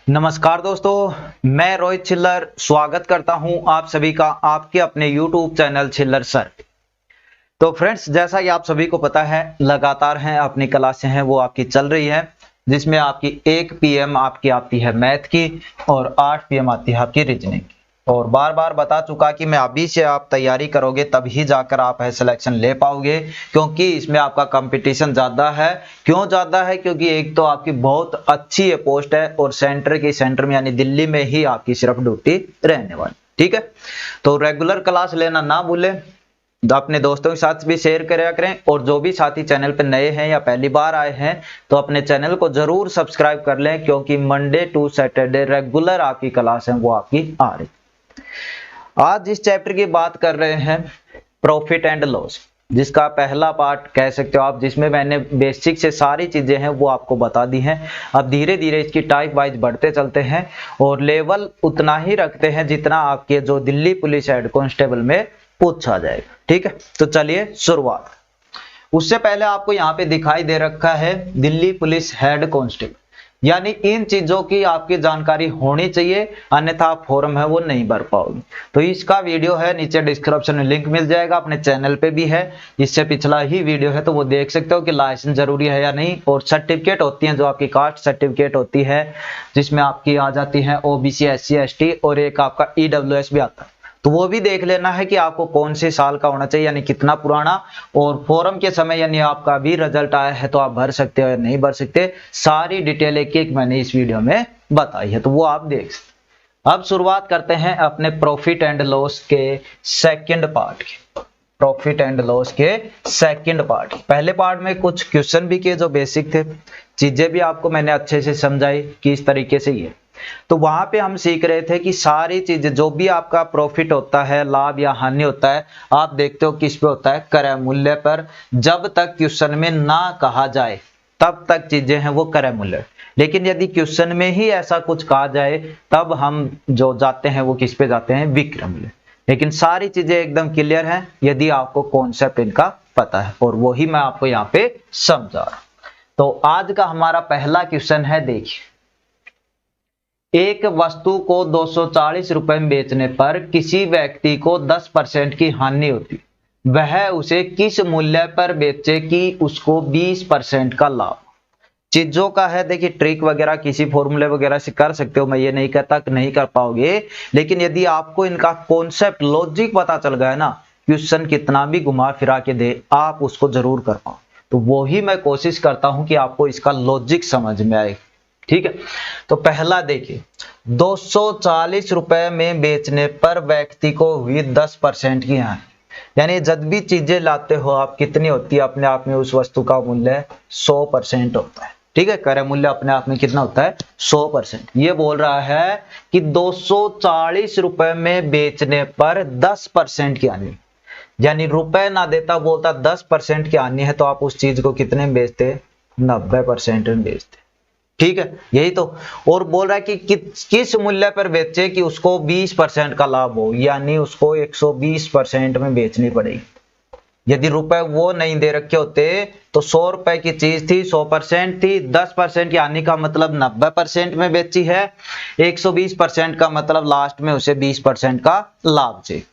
नमस्कार दोस्तों, मैं रोहित छिल्लर स्वागत करता हूं आप सभी का आपके अपने YouTube चैनल छिल्लर सर। तो फ्रेंड्स, जैसा कि आप सभी को पता है, लगातार हैं अपनी क्लासें हैं वो आपकी चल रही है, जिसमें आपकी 1 PM आपकी आती है मैथ की और 8 PM आती है आपकी रीजनिंग की। और बार बार बता चुका कि मैं अभी से आप तैयारी करोगे तभी जाकर आप सिलेक्शन ले पाओगे, क्योंकि इसमें आपका कंपटीशन ज़्यादा है। क्यों ज़्यादा है? क्योंकि एक तो आपकी बहुत अच्छी ये पोस्ट है और सेंटर में यानी दिल्ली में ही आपकी सिर्फ ड्यूटी रहने वाली। ठीक है, तो रेगुलर क्लास लेना ना भूलें, अपने दोस्तों के साथ भी शेयर करा करें, और जो भी साथी चैनल पर नए हैं या पहली बार आए हैं तो अपने चैनल को जरूर सब्सक्राइब कर लें, क्योंकि मंडे टू सैटरडे रेगुलर आपकी क्लास है वो आपकी आ रही। आज इस चैप्टर की बात कर रहे हैं प्रॉफिट एंड लॉस, जिसका पहला पार्ट कह सकते हो आप, जिसमें मैंने बेसिक से सारी चीजें हैं वो आपको बता दी हैं। अब धीरे धीरे इसकी टाइप वाइज बढ़ते चलते हैं और लेवल उतना ही रखते हैं जितना आपके जो दिल्ली पुलिस हेड कांस्टेबल में पूछा जाएगा। ठीक है, तो चलिए शुरुआत। उससे पहले आपको यहाँ पे दिखाई दे रखा है दिल्ली पुलिस हेड कांस्टेबल, यानी इन चीजों की आपकी जानकारी होनी चाहिए, अन्यथा आप फॉर्म है वो नहीं भर पाओगे। तो इसका वीडियो है नीचे डिस्क्रिप्शन में लिंक मिल जाएगा, अपने चैनल पे भी है, इससे पिछला ही वीडियो है, तो वो देख सकते हो कि लाइसेंस जरूरी है या नहीं। और सर्टिफिकेट होती है जो आपकी कास्ट सर्टिफिकेट होती है, जिसमें आपकी आ जाती है OBC SC ST और एक आपका EWS भी आता है, तो वो भी देख लेना है कि आपको कौन से साल का होना चाहिए, यानी कितना पुराना। और फॉर्म के समय यानी आपका भी रिजल्ट आया है तो आप भर सकते हो या नहीं भर सकते, सारी डिटेल एक एक मैंने इस वीडियो में बताई है, तो वो आप देख सकते। अब शुरुआत करते हैं अपने प्रॉफिट एंड लॉस के सेकंड पार्ट की। प्रॉफिट एंड लॉस के सेकंड पार्ट, पहले पार्ट में कुछ क्वेश्चन भी किए जो बेसिक थे, चीजें भी आपको मैंने अच्छे से समझाई कि इस तरीके से ये, तो वहां पे हम सीख रहे थे कि सारी चीजें जो भी आपका प्रॉफिट होता है, लाभ या हानि होता है, आप देखते हो किस पे होता है, क्रय मूल्य पर। जब तक क्वेश्चन में ना कहा जाए तब तक चीजें हैं वो क्रय मूल्य, लेकिन यदि क्वेश्चन में ही ऐसा कुछ कहा जाए तब हम जो जाते हैं वो किस पे जाते हैं, विक्रय मूल्य। लेकिन सारी चीजें एकदम क्लियर है यदि आपको कॉन्सेप्ट इनका पता है, और वो ही मैं आपको यहाँ पे समझा रहा हूं। तो आज का हमारा पहला क्वेश्चन है, देखिए, एक वस्तु को 240 रुपए में बेचने पर किसी व्यक्ति को 10% की हानि होती, वह उसे किस मूल्य पर बेचे कि उसको 20% का लाभ। चीजों का है, देखिए ट्रिक वगैरह किसी फॉर्मूले वगैरह से कर सकते हो, मैं ये नहीं कहता कि नहीं कर पाओगे, लेकिन यदि आपको इनका कॉन्सेप्ट लॉजिक पता चल गया ना, क्वेश्चन कितना भी घुमा फिरा के दे आप उसको जरूर कर पाओ। तो वो ही मैं कोशिश करता हूं कि आपको इसका लॉजिक समझ में आए। ठीक है, तो पहला देखिए, 240 रुपए में बेचने पर व्यक्ति को हुई 10% की हानि, यानी जब भी चीजें लाते हो आप कितनी होती है अपने आप में, उस वस्तु का मूल्य 100% होता है। ठीक है, क्रय मूल्य अपने आप में कितना होता है, 100%। ये बोल रहा है कि 240 रुपए में बेचने पर 10% की हानि, यानी रुपए ना देता, बोलता 10% की हानि है, तो आप उस चीज को कितने में बेचते, 90% में बेचते। ठीक है, यही तो। और बोल रहा है कि किस मूल्य पर बेचे कि उसको 20% का लाभ हो, यानी उसको 120% में बेचनी पड़ेगी। यदि रुपए वो नहीं दे रखे होते तो 100 रुपए की चीज थी, 100% थी, 10% की हानि का मतलब 90% में बेची है, 120% का मतलब लास्ट में उसे 20% का लाभ चाहिए।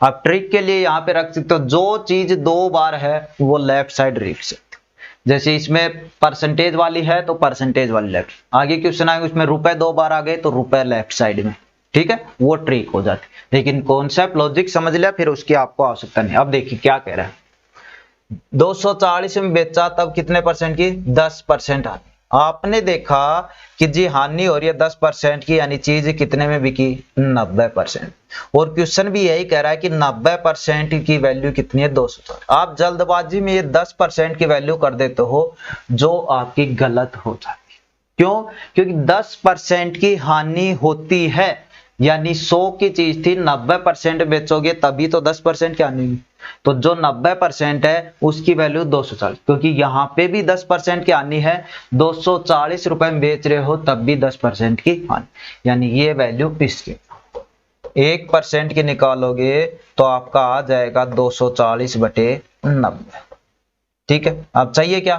अब ट्रिक के लिए यहाँ पे रख सकते हो, जो चीज 2 बार है वो लेफ्ट साइड लिख सकते, जैसे इसमें परसेंटेज वाली है तो परसेंटेज वाली लेफ्ट, आगे क्वेश्चन आएंगे उसमें रुपए 2 बार आ गए तो रुपए लेफ्ट साइड में। ठीक है, वो ट्रिक हो जाती, लेकिन कॉन्सेप्ट लॉजिक समझ लिया फिर उसकी आपको आवश्यकता नहीं। अब देखिए क्या कह रहा है, 240 में बेचा तब कितने परसेंट की, 10% हानि। आपने देखा कि जी हानि हो रही है 10% की, यानी चीज कितने में बिकी, 90%। और क्वेश्चन भी यही कह रहा है कि 90% की वैल्यू कितनी है, 240। आप जल्दबाजी में ये 10% की वैल्यू कर देते हो जो आपकी गलत हो जाती है। क्यों? क्योंकि 10% की हानि होती है, यानी 100 की चीज थी, 90% बेचोगे तभी तो 10% की हानि हुई। तो जो 90% है उसकी वैल्यू 240, क्योंकि यहाँ पे भी 10% की हानि है, 240 रुपए में बेच रहे हो तब भी 10% की हानि, यानी ये वैल्यू इसकी 1% की निकालोगे तो आपका आ जाएगा 240/90। ठीक है, अब चाहिए क्या,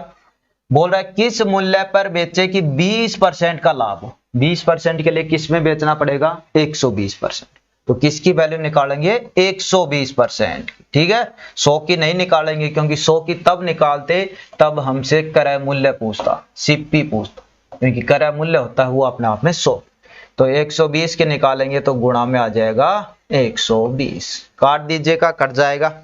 बोल रहा है किस मूल्य पर बेचे कि 20% का लाभ हो, 20% के लिए किस में बेचना पड़ेगा? 120%। तो किसकी वैल्यू निकालेंगे? 120%। ठीक है, 100 की नहीं निकालेंगे, क्योंकि 100 की तब निकालते तब हमसे क्रय मूल्य पूछता, सीपी पूछता, क्योंकि क्रय मूल्य होता है वो अपने आप में 100। तो 120 के निकालेंगे तो गुणा में आ जाएगा 120। काट दीजिएगा, कट जाएगा।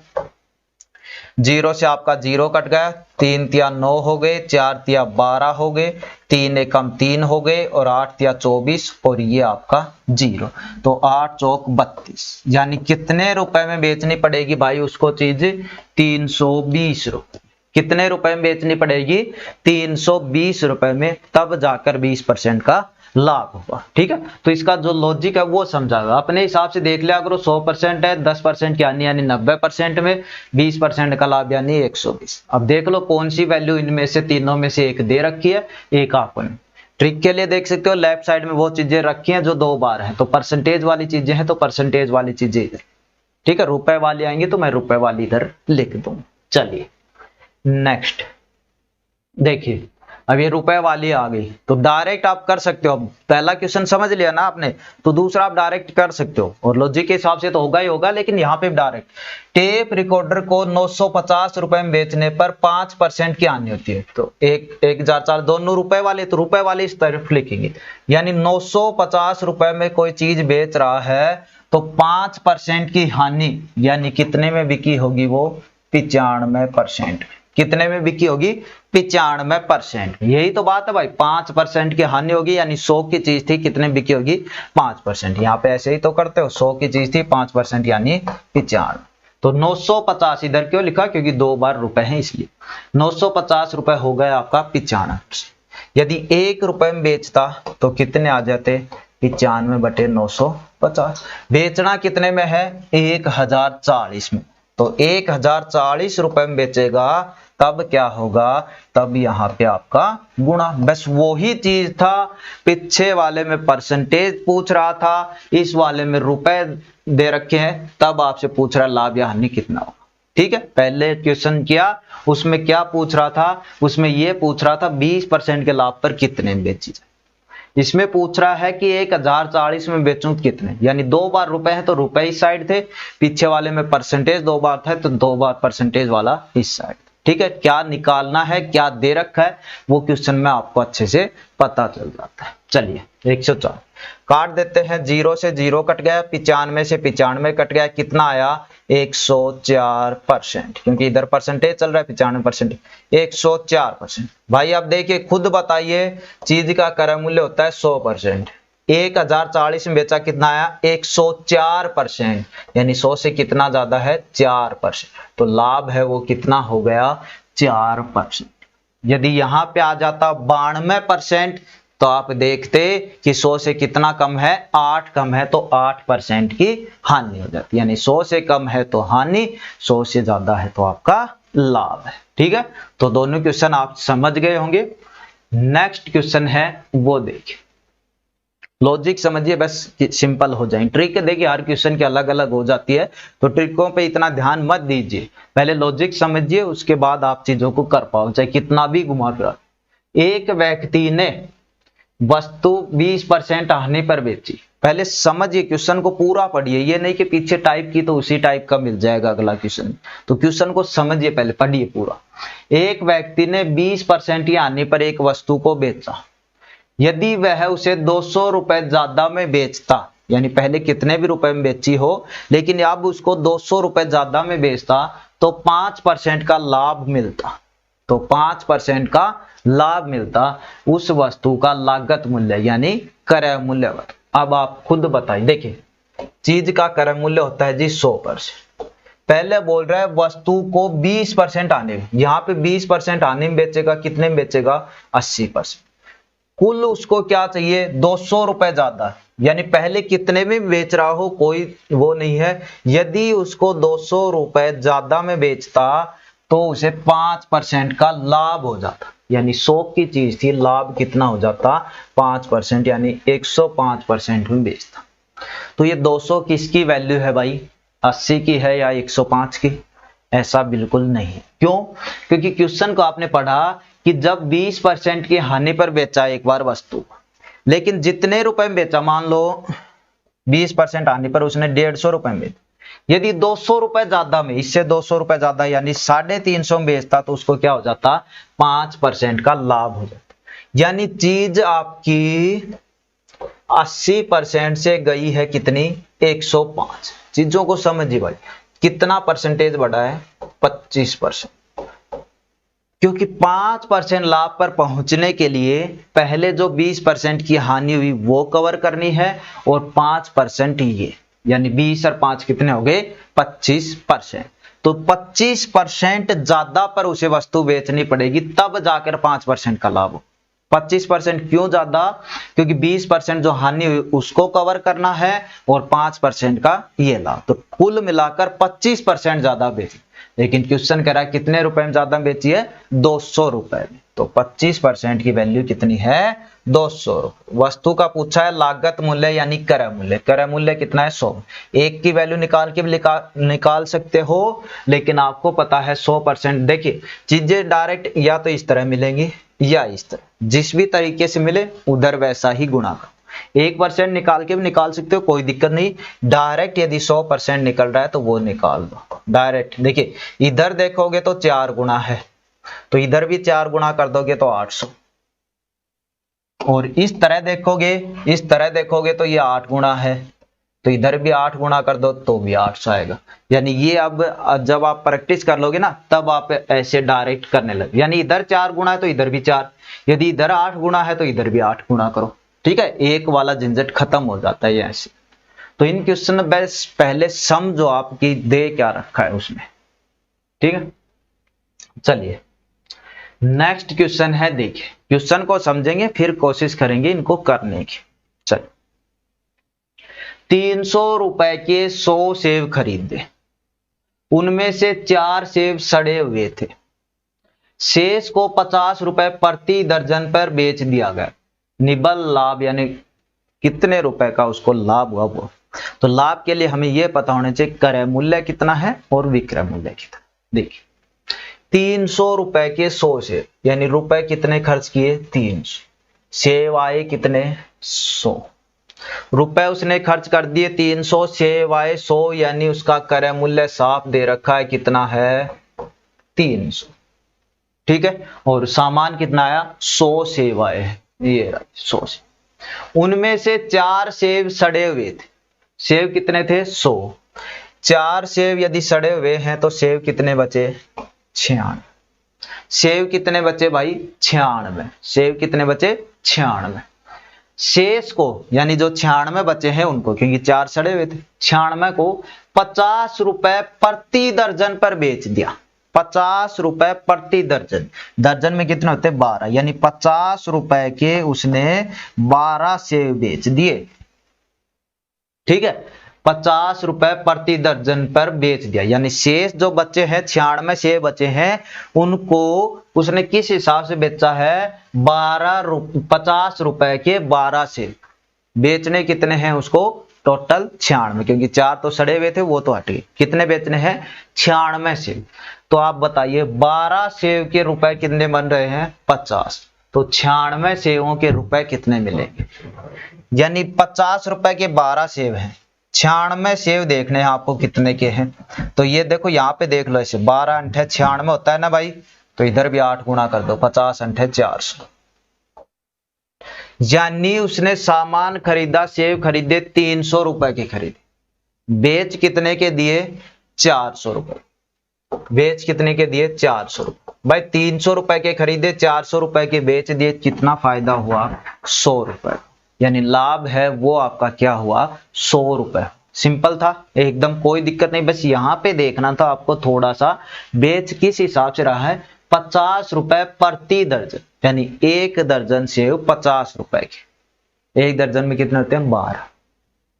0 से आपका 0 कट गया, 3 तिया 9 हो गए, 4 तिया 12 हो गए, 3 एकम 3 हो गए, और 8 तिया 24, और ये आपका 0। तो 8 चौक 32, यानी कितने रुपए में बेचनी पड़ेगी भाई उसको चीज? 320 रुपए। कितने रुपए में बेचनी पड़ेगी? 320 रुपए में, तब जाकर 20% का लाभ होगा। ठीक है, तो इसका जो लॉजिक है वो समझाएगा। अपने हिसाब से देख लिया करो, 100% है, 10% यानी 90% में 20% का लाभ यानी 120। अब देख लो कौन सी वैल्यू इनमें से तीनों में से एक दे रखी है, एक आपको ट्रिक के लिए देख सकते हो लेफ्ट साइड में वो चीजें रखी हैं जो 2 बार हैं, तो परसेंटेज वाली चीजें हैं तो परसेंटेज वाली चीजें इधर। ठीक है, रुपए वाली आएंगी तो मैं रुपए वाली इधर लिख दूंगा। चलिए नेक्स्ट देखिए, अब ये रुपए वाली आ गई तो डायरेक्ट आप कर सकते हो। अब पहला क्वेश्चन समझ लिया ना आपने, तो दूसरा आप डायरेक्ट कर सकते हो, और लॉजिक के हिसाब से तो होगा ही होगा, लेकिन यहाँ पे डायरेक्ट टेप रिकॉर्डर को 950 रुपए में बेचने पर 5% की हानि होती है। तो 1004 दोनों रुपए वाले, तो रुपए वाले इस तरफ लिखेंगे, यानी 950 रुपए में कोई चीज बेच रहा है तो 5% की हानि, यानी कितने में बिकी होगी वो? 95%। कितने में बिकी होगी? 95%। यही तो बात है भाई, 5% की हानि होगी, यानी 100 की चीज थी, कितने बिकी होगी? 5%। यहाँ पे ऐसे ही तो करते हो, 100 की चीज थी, 5% यानी 95। तो 950 इधर क्यों लिखा? क्योंकि 2 बार रुपए हैं इसलिए। 950 रुपए हो गए आपका 95%। यदि 1 रुपए में बेचता तो कितने आ जाते? 95/950। बेचना कितने में है? 1040 में। तो 1040 रुपए में बेचेगा, तब क्या होगा? तब यहाँ पे आपका गुणा। बस वही चीज था, पीछे वाले में परसेंटेज पूछ रहा था, इस वाले में रुपए दे रखे हैं, तब आपसे पूछ रहा लाभ या हानि कितना होगा। ठीक है, पहले क्वेश्चन किया उसमें क्या पूछ रहा था? उसमें ये पूछ रहा था 20% के लाभ पर कितने में बेची जाए। इसमें पूछ रहा है कि 1040 में बेचूं कितने, यानी 2 बार रुपए हैं तो रुपए इस साइड थे, पीछे वाले में परसेंटेज 2 बार था तो 2 बार परसेंटेज वाला इस साइड। ठीक है, क्या निकालना है, क्या दे रखा है, वो क्वेश्चन में आपको अच्छे से पता चल जाता है। चलिए 104 काट देते हैं, 0 से 0 कट गया, 95 से 95 कट गया, कितना आया? 104%, क्योंकि इधर परसेंटेज चल रहा है 95%, 104%। भाई अब देखिए, खुद बताइए, चीज का क्रय मूल्य होता है 100%। 1040 में बेचा, कितना आया? 104%, यानी 100 से कितना ज्यादा है? 4%। तो लाभ है वो कितना हो गया? 4%। यदि यहां पे आ जाता 92%, तो आप देखते कि 100 से कितना कम है? 8 कम है, तो 8% की हानि हो जाती है, यानी 100 से कम है तो हानि, 100 से ज्यादा है तो आपका लाभ है। ठीक है, तो दोनों क्वेश्चन आप समझ गए होंगे। नेक्स्ट क्वेश्चन है वो देखिए, लॉजिक समझिए, बस सिंपल हो जाए। ट्रिक देखिए हर क्वेश्चन की अलग अलग हो जाती है, तो ट्रिकों पे इतना ध्यान मत दीजिए, पहले लॉजिक समझिए, उसके बाद आप चीजों को कर पाओ, चाहे कितना भी घुमा फिरा। एक व्यक्ति ने वस्तु 20% हानि पर बेची। पहले समझिए, क्वेश्चन को पूरा पढ़िए, ये नहीं कि पीछे टाइप की तो उसी टाइप का मिल जाएगा अगला क्वेश्चन। तो क्वेश्चन को समझिए, पहले पढ़िए पूरा। एक व्यक्ति ने 20% की हानि पर एक वस्तु को बेचा। यदि वह उसे 200 रुपए ज्यादा में बेचता, यानी पहले कितने भी रुपए में बेची हो, लेकिन अब उसको 200 रुपए ज्यादा में बेचता, तो 5% का लाभ मिलता। तो 5% का लाभ मिलता, उस वस्तु का लागत मूल्य यानी क्रय मूल्य। अब आप खुद बताइए, देखिए चीज का क्रय मूल्य होता है जी 100%। पहले बोल रहा है वस्तु को 20% आने में, यहाँ पे 20% आने में बेचेगा, कितने में बेचेगा? 80%। कुल उसको क्या चाहिए? 200 रुपए ज्यादा, यानी पहले कितने में बेच रहा हो कोई वो नहीं है। यदि उसको 200 रुपए ज्यादा में बेचता तो उसे 5% का लाभ हो जाता, यानी 100 की चीज थी, लाभ कितना हो जाता? 5%, यानी 105% में बेचता। तो ये 200 किसकी वैल्यू है भाई? 80 की है या 105 की? ऐसा बिल्कुल नहीं। क्यों? क्योंकि क्वेश्चन को आपने पढ़ा कि जब 20% की हानि पर बेचा एक बार वस्तु, लेकिन जितने रुपए में बेचा, मान लो 20% आने पर उसने 150 रुपए में बेचा। यदि 200 रुपए ज्यादा में, इससे 200 रुपए ज्यादा यानी 350 में बेचता तो उसको क्या हो जाता, 5% का लाभ हो जाता। यानी चीज आपकी 80% से गई है कितनी, 105। चीजों को समझिए भाई, कितना परसेंटेज बढ़ा है, 25%। क्योंकि 5% लाभ पर पहुंचने के लिए पहले जो 20% की हानि हुई वो कवर करनी है, और 5% ये, यानी 20 और 5 कितने हो गए, 25%। तो 25% ज्यादा पर उसे वस्तु बेचनी पड़ेगी, तब जाकर 5% का लाभ हो। 25% क्यों ज्यादा, क्योंकि 20% जो हानि हुई उसको कवर करना है, और 5% का ये लाभ, तो कुल मिलाकर 25% ज्यादा बेची। लेकिन क्वेश्चन कह रहा है कितने रुपए में ज्यादा बेची है, 200 रुपए में। तो 25% की वैल्यू कितनी है, 200 रुपए। वस्तु का पूछा है लागत मूल्य यानी क्रय मूल्य। क्रय मूल्य कितना है, 100। एक की वैल्यू निकाल के भी निकाल सकते हो, लेकिन आपको पता है 100%। देखिए चीजें डायरेक्ट या तो इस तरह मिलेंगी या इस तरह, जिस भी तरीके से मिले उधर वैसा ही गुणा करो। 1% निकाल के भी निकाल सकते हो, कोई दिक्कत नहीं। डायरेक्ट यदि 100% निकल रहा है तो वो निकाल दो डायरेक्ट। देखिए इधर देखोगे तो 4 गुना है, तो इधर भी 4 गुना कर दोगे तो 800, और इस तरह देखोगे तो ये 8 गुना है, तो इधर भी 8 गुना कर दो तो भी 800 आएगा। यानी ये अब जब आप प्रैक्टिस कर लोगे ना, तब आप ऐसे डायरेक्ट करने लगे। यानी इधर 4 गुना है तो इधर भी 4, यदि इधर 8 गुना है तो इधर भी 8 गुना करो। ठीक है, एक वाला झंझट खत्म हो जाता है ऐसे। तो इन क्वेश्चन में बस पहले सम जो आपकी दे क्या रखा है उसमें। ठीक है, चलिए नेक्स्ट क्वेश्चन है। देखिए क्वेश्चन को समझेंगे फिर कोशिश करेंगे इनको करने की। चलिए 300 रुपए के 100 सेब खरीदे, उनमें से 4 सेब सड़े हुए थे, शेष को 50 रुपए प्रति दर्जन पर बेच दिया गया। निबल लाभ यानी कितने रुपए का उसको लाभ हुआ वो। तो लाभ के लिए हमें यह पता होना चाहिए क्रय मूल्य कितना है और विक्रय मूल्य कितना। देखिए 300 रुपए के 100 सेब, यानी रुपए कितने खर्च किए, 300। सेब आए कितने, 100 रुपए उसने खर्च कर दिए 300, सेब आए 100, यानी उसका क्रय मूल्य साफ दे रखा है कितना है, 300। ठीक है, और सामान कितना आया, 100 सेब आए, ये 100 सेब। उनमें से 4 सेब सड़े हुए थे। सेब कितने थे, 100। 4 सेब यदि सड़े हुए हैं तो सेब कितने बचे, 96। सेब कितने बचे भाई, 96। सेब कितने बचे, 96। शेष को यानी जो 96 बचे हैं उनको, क्योंकि 4 सड़े हुए थे, 96 को 50 रुपए प्रति दर्जन पर बेच दिया। 50 रुपए प्रति दर्जन, दर्जन में कितने होते, 12, यानी 50 रुपए के उसने 12 सेब बेच दिए। ठीक है, 50 रुपए प्रति दर्जन पर बेच दिया, यानी शेष जो बच्चे हैं 96 सेब बचे हैं उनको उसने किस हिसाब से बेचा है, 50 रुपए के 12 सेब। बेचने कितने हैं उसको, टोटल 96, क्योंकि 4 तो सड़े हुए थे वो तो हट गए। कितने बेचने हैं, 96 सेब। तो आप बताइए 12 सेब के रुपए कितने बन रहे हैं, 50। तो 96 सेबों के रुपए कितने मिलेंगे, यानी 50 रुपए के 12 सेब हैं, 96 सेब देखने हैं आपको कितने के हैं। तो ये देखो यहाँ पे देख लो, ऐसे 12 अंठे 96 होता है ना भाई, तो इधर भी 8 गुना कर दो, 50 अंठे 400। यानी उसने सामान खरीदा, सेब खरीदे 300 रुपए के खरीदे, बेच कितने के दिए, 400 रुपए। बेच कितने के दिए, 400 रुपए। भाई 300 रुपए के खरीदे, 400 रुपए के बेच दिए, कितना फायदा हुआ, 100 रुपए। यानी लाभ है वो आपका क्या हुआ, 100 रुपए। सिंपल था एकदम, कोई दिक्कत नहीं। बस यहां पे देखना था आपको थोड़ा सा, बेच किस हिसाब से रहा है, 50 रुपए प्रति दर्जन, यानी एक दर्जन सेब 50 रुपए के। एक दर्जन में कितने होते हैं, 12।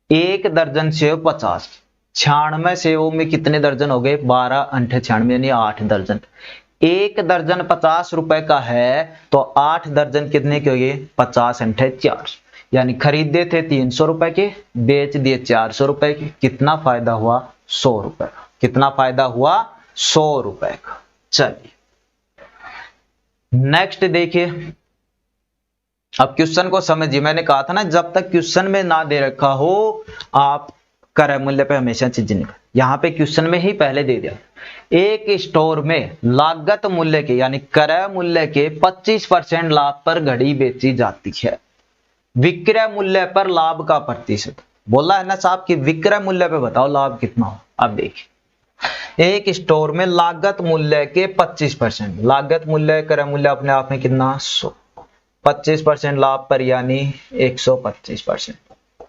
एक दर्जन सेब 50, 96 सेबों में कितने दर्जन हो गए, 12 अंठे 96, यानी 8 दर्जन। एक दर्जन 50 रुपए का है तो 8 दर्जन कितने के हो गए, 50 अंठे 400। यानी खरीदे थे 300 रुपए के, बेच दिए 400 रुपए के, कितना फायदा हुआ, 100 रुपए का। कितना फायदा हुआ, 100 रुपए का। चलिए नेक्स्ट देखिए, अब क्वेश्चन को समझिए, मैंने कहा था ना जब तक क्वेश्चन में ना दे रखा हो आप क्रय मूल्य पे हमेशा चीजें निकाल। यहाँ पे क्वेश्चन में ही पहले दे दिया, एक स्टोर में लागत मूल्य के यानी क्रय मूल्य के 25% लाभ पर घड़ी बेची जाती है। विक्रय मूल्य पर लाभ का प्रतिशत बोला है ना साहब कि विक्रय मूल्य पे बताओ लाभ कितना हो। अब देखिए, एक स्टोर में लागत मूल्य के 25%, लागत मूल्य क्रय मूल्य अपने आप में कितना 100, 25% लाभ पर यानी 125%।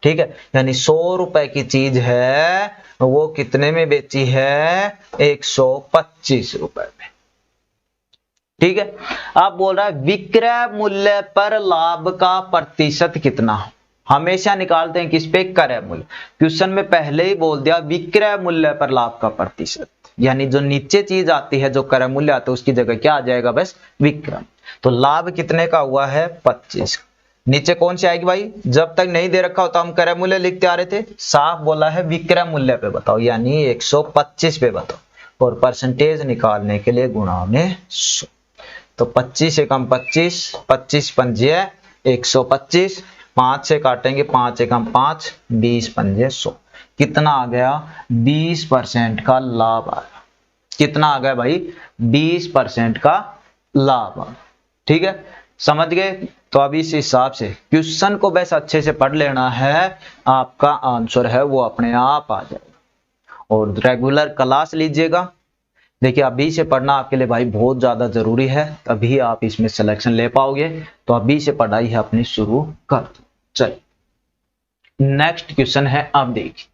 ठीक है, यानी 100 रुपए की चीज है वो कितने में बेची है 125 रुपए में। ठीक है, अब बोल रहा है विक्रय मूल्य पर लाभ का प्रतिशत कितना हो। हमेशा निकालते हैं किस पे, क्रय मूल्य। क्वेश्चन में पहले ही बोल दिया विक्रय मूल्य पर लाभ का प्रतिशत, यानी जो नीचे चीज आती है जो क्रय मूल्य आता है उसकी जगह क्या आ जाएगा बस विक्रय। तो लाभ कितने का हुआ है 25। नीचे कौन सी आएगी भाई, जब तक नहीं दे रखा हो तो हम क्रय मूल्य लिखते आ रहे थे, साफ बोला है विक्रय मूल्य पे बताओ यानी 125 पे बताओ और परसेंटेज निकालने के लिए गुणा में 100। तो 25 एकम 25, 25 पंजे 125, 5 से काटेंगे 5 एकम 5, 20 पंजे 100। कितना आ गया 20% का लाभ आ गया। कितना आ गया भाई 20% का लाभ आ गया। ठीक है, समझ गए। तो अब इस हिसाब से क्वेश्चन को बस अच्छे से पढ़ लेना है, आपका आंसर है वो अपने आप आ जाएगा। और रेगुलर क्लास लीजिएगा। देखिए अभी से पढ़ना आपके लिए भाई बहुत ज्यादा जरूरी है, तभी आप इसमें सिलेक्शन ले पाओगे। तो अभी से पढ़ाई है अपनी शुरू कर दो। चलिए नेक्स्ट क्वेश्चन है, आप देखिए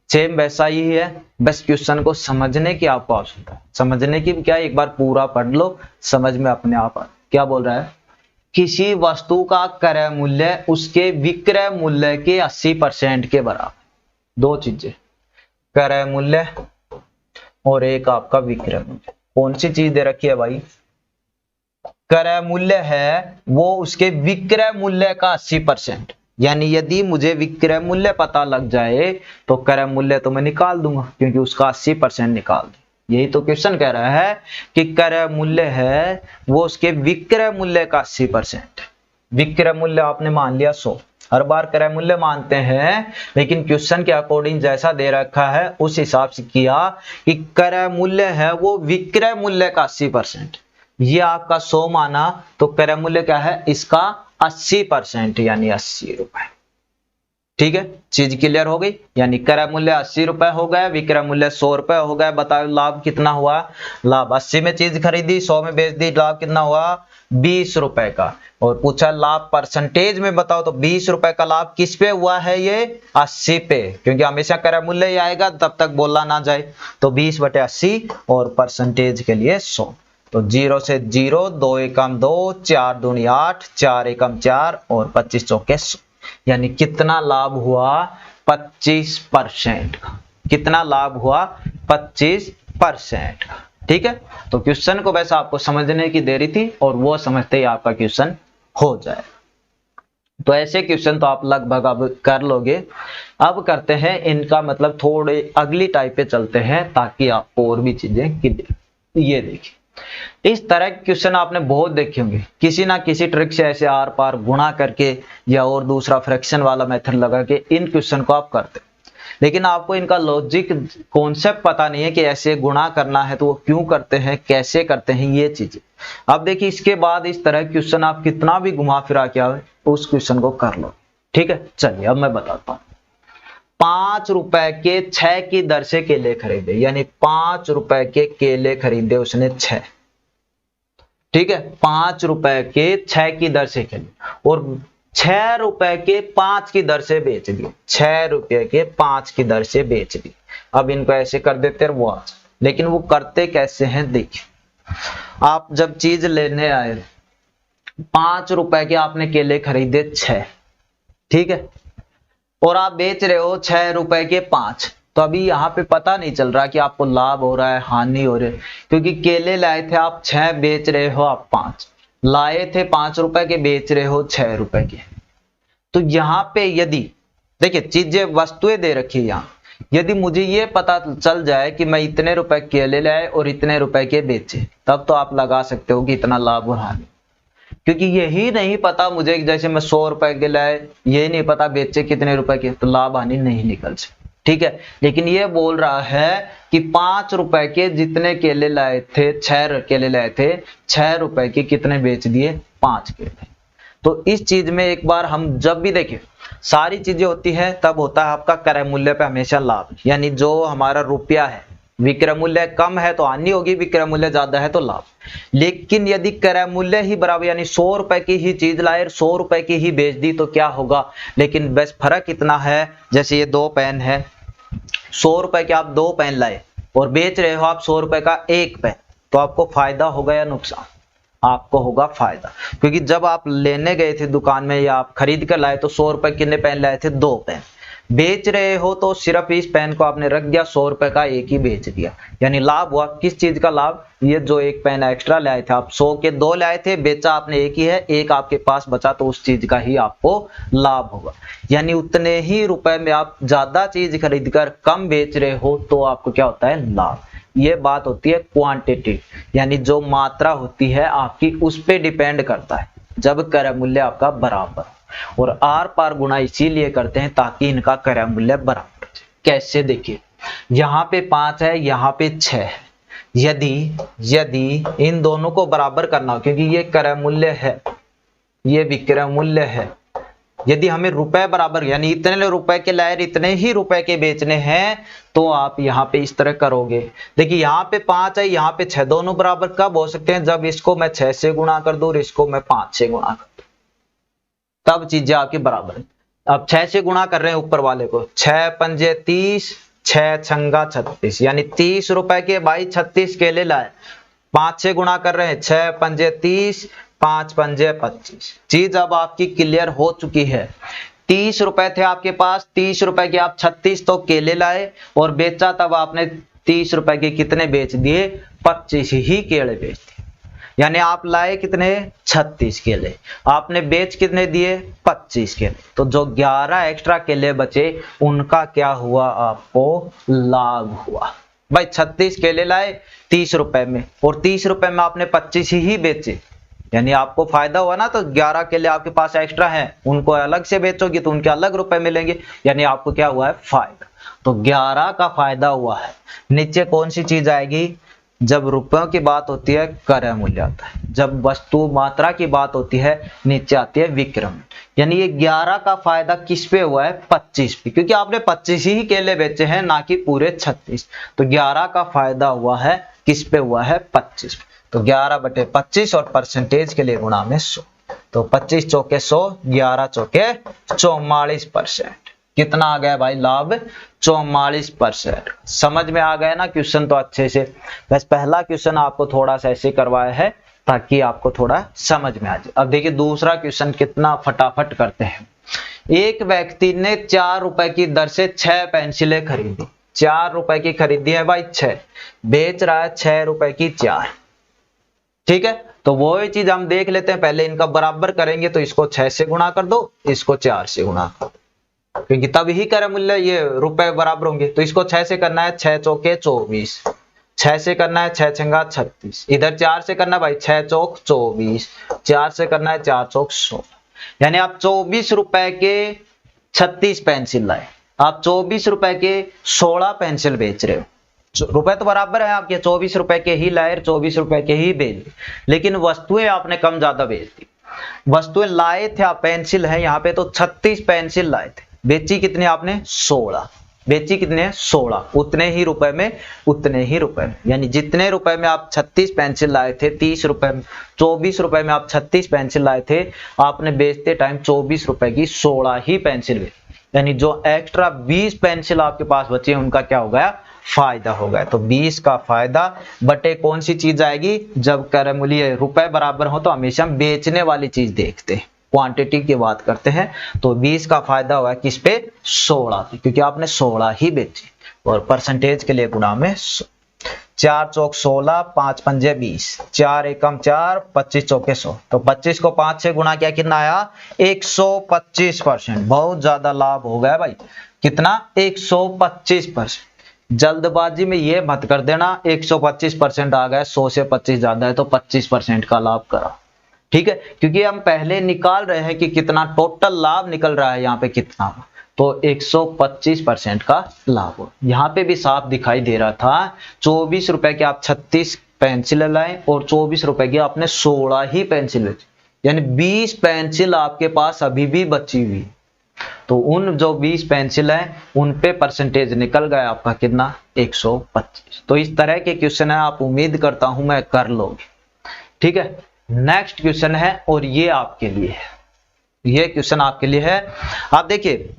सेम वैसा ही है, बस क्वेश्चन को समझने की आपको आवश्यकता है। समझने की क्या, एक बार पूरा पढ़ लो, समझ में अपने आप आ। क्या बोल रहा है, किसी वस्तु का क्रय मूल्य उसके विक्रय मूल्य के 80% के बराबर। दो चीजें, क्रय मूल्य और एक आपका विक्रय मूल्य। कौन सी चीज दे रखी है भाई, क्रय मूल्य है वो उसके विक्रय मूल्य का 80%। यानी यदि मुझे विक्रय मूल्य पता लग जाए तो क्रय मूल्य तो मैं निकाल दूंगा क्योंकि उसका 80% निकाल दूं। यही तो क्वेश्चन कह रहा है कि क्रय मूल्य है वो उसके विक्रय मूल्य का 80%। विक्रय मूल्य आपने मान लिया 100, हर बार क्रय मूल्य मानते हैं लेकिन क्वेश्चन के अकॉर्डिंग जैसा दे रखा है उस हिसाब से किया कि क्रय मूल्य है वो विक्रय मूल्य का 80%। ये आपका 100 माना तो क्रय मूल्य क्या है इसका 80% यानी 80 रुपए। ठीक है, चीज क्लियर हो गई। यानी क्रय मूल्य 80 रुपए हो गया, विक्रय मूल्य 100 रुपए हो गया। बताओ लाभ कितना हुआ, लाभ 80 में चीज खरीदी 100 में बेच दी, लाभ कितना हुआ 20 रुपए का। और पूछा लाभ परसेंटेज में बताओ तो 20 रुपए का लाभ किस पे हुआ है ये 80 पे, क्योंकि हमेशा क्रय मूल्य ही आएगा तब तक बोला ना जाए। तो 20/80 और परसेंटेज के लिए 100। तो 0 से 0, 2 एकम 2, 4 दूनी 8, 4 एकम 4 और 25 चौके 100। यानी कितना लाभ हुआ 25% का। कितना लाभ हुआ 25% का। ठीक है, तो क्वेश्चन को वैसे आपको समझने की देरी थी और वो समझते ही आपका क्वेश्चन हो जाए। तो ऐसे क्वेश्चन तो आप लगभग अब कर लोगे। अब करते हैं इनका मतलब थोड़े अगली टाइप पे चलते हैं ताकि आपको और भी चीजें क्लियर। ये देखिए इस तरह के क्वेश्चन आपने बहुत देखे होंगे, किसी ना किसी ट्रिक से ऐसे आर पार गुणा करके या और दूसरा फ्रैक्शन वाला मेथड लगा के इन क्वेश्चन को आप करते, लेकिन आपको इनका लॉजिक कॉन्सेप्ट पता नहीं है कि ऐसे गुणा करना है तो वो क्यों करते हैं, कैसे करते हैं ये चीजें। अब देखिए इसके बाद इस तरह क्वेश्चन आप कितना भी घुमा फिरा के आए उस क्वेश्चन को कर लो। ठीक है, चलिए अब मैं बताता हूं। 5 रुपए के 6 की दर से केले खरीदे, यानी 5 रुपए के केले खरीदे उसने 6। ठीक है, 5 रुपए के 6 की दर से केले और 6 रुपए के 5 की दर से बेच दिए। 6 रुपए के 5 की दर से बेच दिए। अब इनको ऐसे कर देते हैं वो आज, लेकिन वो करते कैसे हैं देखिए। आप जब चीज लेने आए 5 रुपए के आपने केले खरीदे 6, ठीक है, और आप बेच रहे हो 6 रुपए के 5। तो अभी यहाँ पे पता नहीं चल रहा कि आपको लाभ हो रहा है हानि हो रही है, क्योंकि केले लाए थे आप 6, बेच रहे हो आप 5। लाए थे 5 रुपए के, बेच रहे हो 6 रुपए के। तो यहाँ पे यदि देखिए चीजें वस्तुएं दे रखी है यहाँ, यदि मुझे ये पता चल जाए कि मैं इतने रुपए केले लाए और इतने रुपए के बेचे, तब तो आप लगा सकते हो कि इतना लाभ और हानि। क्योंकि यही नहीं पता मुझे, जैसे मैं 100 रुपए के लाए, ये नहीं पता बेचे कितने रुपए के, तो लाभ हानि नहीं निकल सकती। ठीक है, लेकिन ये बोल रहा है कि 5 रुपए के जितने केले लाए थे, 6 केले लाए थे, 6 रुपए के कितने बेच दिए, 5 केले। तो इस चीज में एक बार हम जब भी देखें, सारी चीजें होती है तब होता है आपका क्रय मूल्य पे हमेशा लाभ। यानी जो हमारा रुपया है, विक्रय मूल्य कम है तो हानि होगी, विक्रय मूल्य ज्यादा है तो लाभ। लेकिन यदि क्रय मूल्य ही बराबर, यानी 100 रुपए की ही चीज लाए, 100 रुपए की ही बेच दी, तो क्या होगा। लेकिन बस फर्क इतना है, जैसे ये 2 पेन है, 100 रुपए के आप 2 पेन लाए और बेच रहे हो आप 100 रुपए का 1 पेन, तो आपको फायदा होगा या नुकसान, आपको होगा फायदा। क्योंकि जब आप लेने गए थे दुकान में या आप खरीद कर लाए तो 100 रुपए कितने पेन लाए थे, 2 पेन। बेच रहे हो तो सिर्फ इस पेन को आपने रख दिया, 100 रुपए का 1 ही बेच दिया, यानी लाभ हुआ। किस चीज का लाभ, ये जो 1 पेन एक्स्ट्रा लाए थे आप, 100 के 2 लाए थे, बेचा आपने 1 ही है, 1 आपके पास बचा, तो उस चीज का ही आपको लाभ होगा। यानी उतने ही रुपए में आप ज्यादा चीज खरीद कर कम बेच रहे हो तो आपको क्या होता है, लाभ। ये बात होती है क्वांटिटी, यानी जो मात्रा होती है आपकी उस पे डिपेंड करता है, जब क्रय मूल्य आपका बराबर। और आर पार गुणा इसीलिए करते हैं ताकि इनका क्रय मूल्य बराबर। कैसे, देखिए यहाँ पे 5 है, यहाँ पे 6 है। यदि इन दोनों को बराबर करना हो, क्योंकि ये क्रय मूल्य है, ये विक्रय मूल्य है, यदि हमें रुपए बराबर, यानी इतने रुपए के लाए इतने ही रुपए के बेचने हैं, तो आप यहाँ पे इस तरह करोगे। देखिए यहाँ पे 5 है, यहाँ पे 6, दोनों बराबर कब हो सकते हैं, जब इसको मैं 6 से गुणा कर दूं और इसको मैं 5 से गुणा कर दूं, तब चीजें आपकी बराबर है। अब 6 से गुणा कर रहे हैं ऊपर वाले को, 6 पंजे 30, 6 छंगा 36, यानी 30 रुपए के भाई 36 केले लाए, 5 से गुणा कर रहे हैं, 6 पंजे 30, 5 पंजे 25। चीज अब आपकी क्लियर हो चुकी है। 30 रुपए थे आपके पास, 30 रुपए के आप 36 तो केले लाए और बेचा, तब आपने 30 रुपए के कितने बेच दिए, 25 ही केले बेच दिए। यानी आप लाए कितने, 36 केले, आपने बेच कितने दिए, 25 केले। तो जो 11 एक्स्ट्रा केले बचे उनका क्या हुआ, आपको लाभ हुआ। भाई 36 केले लाए 30 रुपए में और 30 रुपए में आपने 25 ही बेचे, यानी आपको फायदा हुआ ना। तो 11 केले आपके पास एक्स्ट्रा हैं, उनको अलग से बेचोगे तो उनके अलग रुपए मिलेंगे, यानी आपको क्या हुआ है, फायदा। तो 11 का फायदा हुआ है। नीचे कौन सी चीज आएगी, जब रुपयों की बात होती है क्रय मूल्य आता है, जब वस्तु मात्रा की बात होती है नीचे आती है विक्रय मूल्य। यानी ये 11 का फायदा किस पे हुआ है, 25 पे, क्योंकि आपने 25 ही केले बेचे हैं, ना कि पूरे 36। तो 11 का फायदा हुआ है किस पे, हुआ है 25 पे। तो 11/25 और परसेंटेज के लिए गुणा में 100, तो 25 चौके 100, 11 चौके 44%। कितना आ गया भाई लाभ, 44%। समझ में आ गया ना क्वेश्चन तो अच्छे से। बस पहला क्वेश्चन आपको थोड़ा सा ऐसे करवाया है ताकि आपको थोड़ा समझ में आ जाए। अब देखिए दूसरा क्वेश्चन कितना फटाफट करते हैं। एक व्यक्ति ने 4 रुपए की दर से 6 पेंसिलें खरीदी, 4 रुपए की खरीदी है भाई 6, बेच रहा है 6 रुपए की 4। ठीक है, तो वो ही चीज हम देख लेते हैं। पहले इनका बराबर करेंगे, तो इसको 6 से गुणा कर दो, इसको 4 से गुणा कर दो, क्योंकि तब ही क्रय मूल्य ये रुपए बराबर होंगे। तो इसको 6 से करना है, 6 चौके 24, 6 से करना है 6 छंगा 36, इधर 4 से करना है भाई 6 चौक 24, 4 से करना है 4 चौक 16। यानी आप 24 रुपए के 36 पेंसिल लाए, आप 24 रुपए के 16 पेंसिल बेच रहे हो। रुपए तो बराबर है आपके, 24 रुपए के ही लाए, 24 रुपए के ही बेच दी, लेकिन वस्तुएं आपने कम ज्यादा बेच दी। वस्तुएं लाए थे आप, पेंसिल है यहाँ पे, तो 36 पेंसिल लाए थे, बेची कितने आपने, 16, बेची कितने, 16, उतने ही रुपए में, उतने ही रुपए में। यानी जितने रुपए में आप 36 पेंसिल लाए थे, 30 रुपए में, 24 रुपए में आप 36 पेंसिल लाए थे, आपने बेचते टाइम 24 रुपए की 16 ही पेंसिल बेची। यानी जो एक्स्ट्रा 20 पेंसिल आपके पास बचे उनका क्या हो गया, फायदा हो गया। तो 20 का फायदा बटे कौन सी चीज आएगी, जब क्रय मूल्य रुपए बराबर हो तो हमेशा हम बेचने वाली चीज देखते हैं, क्वांटिटी की बात करते हैं। तो 20 का फायदा हुआ किस पे, 16 पे, क्योंकि आपने 16 ही बेची। और परसेंटेज के लिए गुणा में 4 चौक 16, 5 पंजे 20, 4 एकम 4, 25 चौके 100। तो 25 को 5 से गुणा किया, कितना आया, 125%। बहुत ज्यादा लाभ हो गया भाई, कितना, 125%। जल्दबाजी में ये मत कर देना 125% आ गया, 100 से 25 ज्यादा है तो 25% का लाभ करा। ठीक है, क्योंकि हम पहले निकाल रहे हैं कि कितना टोटल लाभ निकल रहा है, यहाँ पे कितना, तो 125% का लाभ हो। यहाँ पे भी साफ दिखाई दे रहा था 24 रुपए के आप 36 पेंसिल लाए और 24 रुपए की आपने 16 ही पेंसिल बेची, यानी 20 पेंसिल आपके पास अभी भी बची हुई। तो उन जो 20 पेंसिल है उन पे परसेंटेज निकल गया आपका कितना, 125। तो इस तरह के क्वेश्चन है, आप उम्मीद करता हूं मैं कर लोगे। ठीक है, नेक्स्ट क्वेश्चन है और ये आपके लिए है, ये क्वेश्चन आपके लिए है। आप देखिए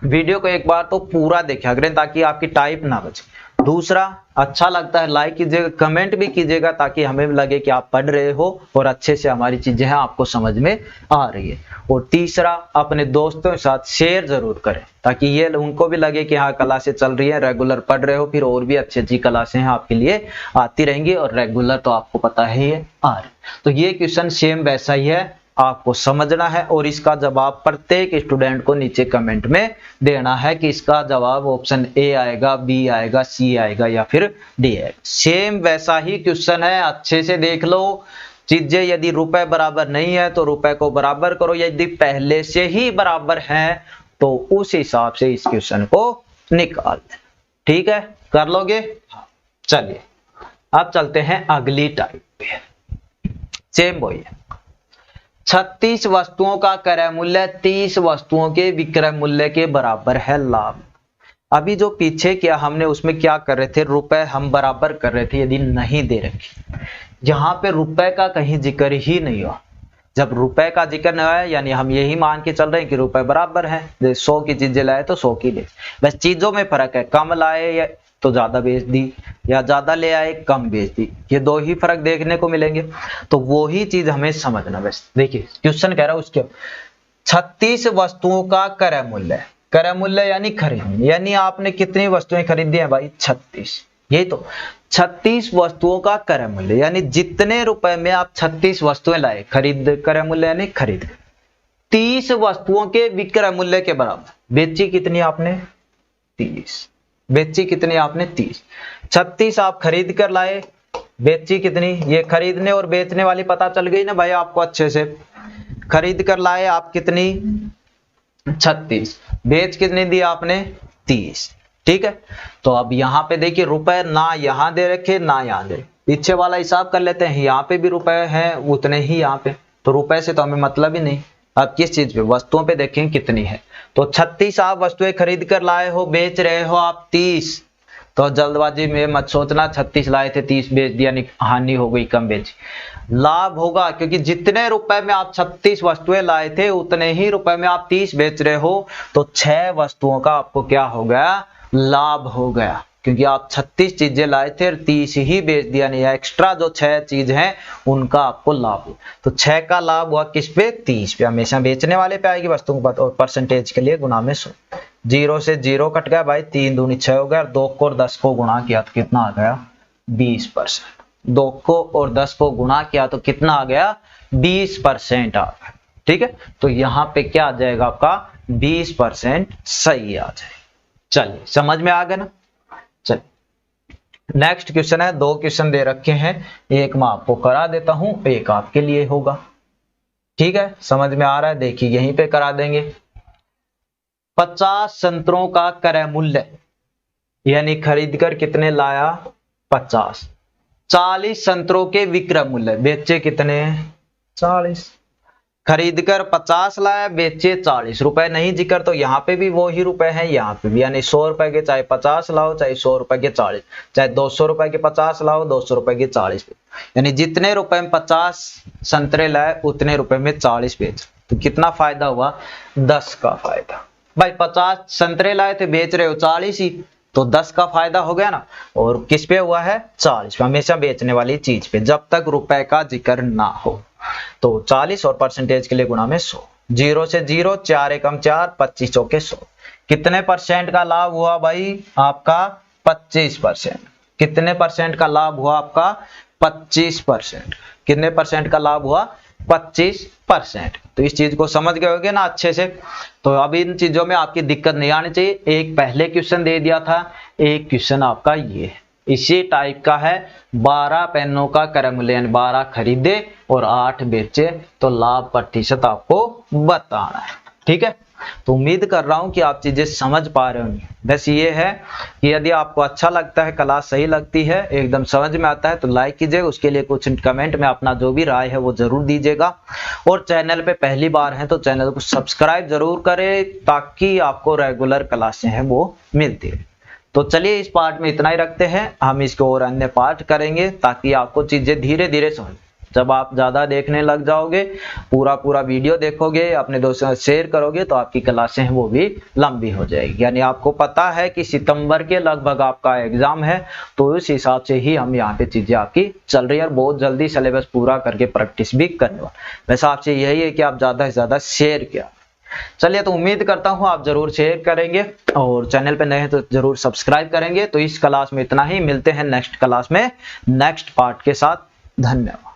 वीडियो को एक बार तो पूरा देखा करें ताकि आपकी टाइप ना बचे। दूसरा, अच्छा लगता है लाइक कीजिएगा, कमेंट भी कीजिएगा ताकि हमें लगे कि आप पढ़ रहे हो और अच्छे से हमारी चीजें हैं आपको समझ में आ रही है। और तीसरा, अपने दोस्तों के साथ शेयर जरूर करें ताकि ये उनको भी लगे कि हाँ क्लासें चल रही है, रेगुलर पढ़ रहे हो, फिर और भी अच्छी अच्छी क्लासें हैं आपके लिए आती रहेंगी और रेगुलर तो आपको पता है ये आ रही। तो ये क्वेश्चन सेम वैसा ही है, आपको समझना है और इसका जवाब प्रत्येक स्टूडेंट को नीचे कमेंट में देना है कि इसका जवाब ऑप्शन ए आएगा, बी आएगा, सी आएगा या फिर डी आएगा। सेम वैसा ही क्वेश्चन है, अच्छे से देख लो चीजें। यदि रुपए बराबर नहीं है तो रुपए को बराबर करो, यदि पहले से ही बराबर है तो उस हिसाब से इस क्वेश्चन को निकाल दें। ठीक है, कर लोगे? चलिए अब चलते हैं अगली टाइप पे। सेम वही है, 36 वस्तुओं का क्रय मूल्य 30 वस्तुओं के विक्रय मूल्य के बराबर है लाभ। अभी जो पीछे किया हमने उसमें क्या कर रहे थे, रुपए हम बराबर कर रहे थे यदि नहीं दे रखी। यहाँ पे रुपए का कहीं जिक्र ही नहीं हुआ। जब रुपए का जिक्र नहीं हुआ यानी हम यही मान के चल रहे हैं कि रुपए बराबर है, 100 की चीजें लाए तो 100 की ले। बस चीजों में फर्क है, कम लाए या तो ज्यादा बेच दी या ज्यादा ले आए कम बेच दी, ये दो ही फर्क देखने को मिलेंगे। तो वो ही चीज हमें समझना। बस देखिए क्वेश्चन कह रहा है उसके 36 वस्तुओं का क्रय मूल्य, क्रय मूल्य यानी खरीद, यानी आपने कितनी वस्तुएं खरीदी हैं भाई, 36। यही तो 36 वस्तुओं का क्रय मूल्य यानी जितने रुपए में आप 36 वस्तुएं लाए, खरीद क्रय मूल्य यानी खरीद, 30 वस्तुओं के विक्रय मूल्य के बराबर। बेची कितनी आपने, 30। बेची कितनी आपने, 30। 36 आप खरीद कर लाए, बेची कितनी, ये खरीदने और बेचने वाली पता चल गई ना भाई आपको अच्छे से। खरीद कर लाए आप कितनी, 36। बेच कितनी दी आपने, 30। ठीक है, तो अब यहां पे देखिए रुपए ना यहां दे रखे ना यहां दे, पीछे वाला हिसाब कर लेते हैं। यहाँ पे भी रुपए हैं उतने ही यहाँ पे, तो रुपए से तो हमें मतलब ही नहीं। अब किस चीज पे, वस्तुओं पे देखें कितनी है। तो 36 आप वस्तुएं खरीद कर लाए हो, बेच रहे हो आप 30। तो जल्दबाजी में मत सोचना 36 लाए थे 30 बेच दिया, हानि हो गई, कम बेची। लाभ होगा क्योंकि जितने रुपए में आप 36 वस्तुएं लाए थे उतने ही रुपए में आप 30 बेच रहे हो, तो 6 वस्तुओं का आपको क्या हो गया, लाभ हो गया। क्योंकि आप 36 चीजें लाए थे और 30 ही बेच दिया, नहीं एक्स्ट्रा जो 6 चीज हैं उनका आपको लाभ हुआ। तो 6 का लाभ हुआ किस पे, 30 पे। हमेशा बेचने वाले पे आएगी वस्तु को, और परसेंटेज के लिए गुना में 100। 0 से 0 कट गया भाई, 3 दूनी 6 हो गया, 2 को और 10 को गुणा किया तो कितना आ गया, 20%। 2 को और 10 को गुणा किया तो कितना आ गया, 20% आ गया। ठीक है, तो यहाँ पे क्या आ जाएगा आपका, 20% सही आ जाएगा। चलिए समझ में आ गया ना। चलिए नेक्स्ट क्वेश्चन है, 2 क्वेश्चन दे रखे हैं, एक मैं आपको करा देता हूं, एक आपके लिए होगा। ठीक है, समझ में आ रहा है, देखिए यहीं पे करा देंगे। 50 संतरों का क्रय मूल्य यानी खरीद कर कितने लाया, 50। 40 संतरों के विक्रय मूल्य, बेचे कितने, 40। खरीद कर 50 लाया, बेचे 40। रुपए नहीं जिक्र, तो यहाँ पे भी वो ही रुपए हैं, यहाँ पे भी, यानी 100 रुपए के चाहे 50 लाओ, चाहे 100 रुपए के 40, चाहे 200 रुपए के 50 लाओ, 200 रुपए के 40। यानी जितने रुपए में 50 संतरे लाए उतने रुपए में 40 बेच, तो कितना फायदा हुआ, 10 का फायदा। भाई 50 संतरे लाए थे, बेच रहे हो 40 ही, तो 10 का फायदा हो गया ना। और किस पे हुआ है, 40 पे। हमेशा बेचने वाली चीज पे, जब तक रुपए का जिक्र ना हो। तो 40 और परसेंटेज के लिए गुणा में 100। 0 से 0, 4 एकम 4, 25 चौके 100। कितने परसेंट का लाभ हुआ भाई आपका, 25%। कितने परसेंट का लाभ हुआ आपका, 25%। कितने परसेंट का लाभ हुआ, 25%। तो इस चीज को समझ गए होगे ना अच्छे से। तो अब इन चीजों में आपकी दिक्कत नहीं आनी चाहिए। एक पहले क्वेश्चन दे दिया था, एक क्वेश्चन आपका ये, इसी टाइप का है। 12 पेनों का क्रय मूल्यांकन, 12 खरीदे और 8 बेचे तो लाभ प्रतिशत आपको बताना है। ठीक है, तो उम्मीद कर रहा हूं कि आप चीजें समझ पा रहे होंगे। बस ये है कि यदि आपको अच्छा लगता है, क्लास सही लगती है, एकदम समझ में आता है तो लाइक कीजिए। उसके लिए कुछ कमेंट में अपना जो भी राय है वो जरूर दीजिएगा। और चैनल पे पहली बार है तो चैनल को सब्सक्राइब जरूर करें ताकि आपको रेगुलर क्लासें हैं वो मिलती है। तो चलिए इस पार्ट में इतना ही रखते हैं, हम इसको और अन्य पार्ट करेंगे ताकि आपको चीजें धीरे धीरे समझ। जब आप ज्यादा देखने लग जाओगे, पूरा वीडियो देखोगे, अपने दोस्तों से शेयर करोगे तो आपकी क्लासें हैं वो भी लंबी हो जाएगी। यानी आपको पता है कि सितंबर के लगभग आपका एग्जाम है, तो उस हिसाब से ही हम यहाँ पे चीजें आपकी चल रही है और बहुत जल्दी सिलेबस पूरा करके प्रैक्टिस भी करने वाले। वैसे आपसे यही है कि आप ज्यादा से ज्यादा शेयर किया। चलिए, तो उम्मीद करता हूं आप जरूर शेयर करेंगे और चैनल पे नए हैं तो जरूर सब्सक्राइब करेंगे। तो इस क्लास में इतना ही, मिलते हैं नेक्स्ट क्लास में नेक्स्ट पार्ट के साथ। धन्यवाद।